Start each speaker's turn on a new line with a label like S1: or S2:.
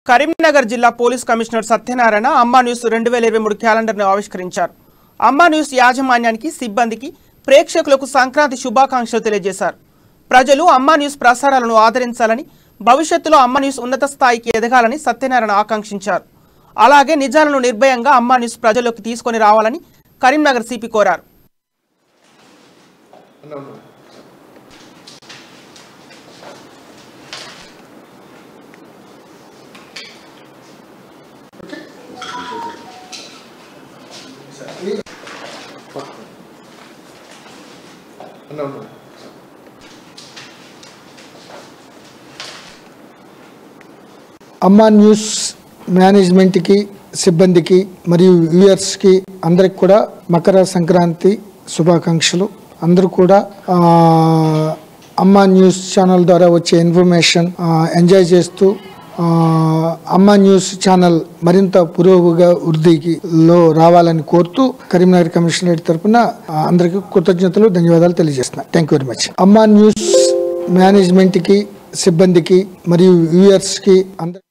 S1: కరీంనగర్ జిల్లా police commissioner Satyanarayana అమ్మా news 2023 క్యాలెండర్ను ఆవిష్కరించారు. అమ్మా న్యూస్ యాజమాన్యానికి, సిబ్బందికి, ప్రేక్షకులకు సంక్రాంతి శుభాకాంక్షలు తెలియజేశారు. ప్రజలు అమ్మా న్యూస్ ప్రసారాలను ఆదరించాలని, భవిష్యత్తులో అమ్మా న్యూస్ ఉన్నత స్థాయికి ఎదగాలని సత్యనారాయణ ఆకాంక్షించారు. అలాగే నిజాలను నిర్భయంగా అమ్మా న్యూస్ ప్రజల్లోకి తీసుకొని రావాలని కరీంనగర్ సిపి కోరారు.
S2: అమ్మా న్యూస్ మేనేజ్మెంట్కి, సిబ్బందికి మరియు వ్యూయర్స్కి అందరికి కూడా మకర సంక్రాంతి శుభాకాంక్షలు. అందరూ కూడా అమ్మా న్యూస్ ఛానల్ ద్వారా వచ్చే ఇన్ఫర్మేషన్ ఎంజాయ్ చేస్తూ అమ్మా న్యూస్ ఛానల్ మరింత వృద్ధికి రావాలని కోరుతూ కరీంనగర్ కమిషనరేట్ తరఫున అందరికీ కృతజ్ఞతలు, ధన్యవాదాలు తెలియజేస్తున్నా. Thank you very much. అమ్మా న్యూస్ మేనేజ్మెంట్కి, సిబ్బందికి మరియు వ్యూయర్స్కి అందరి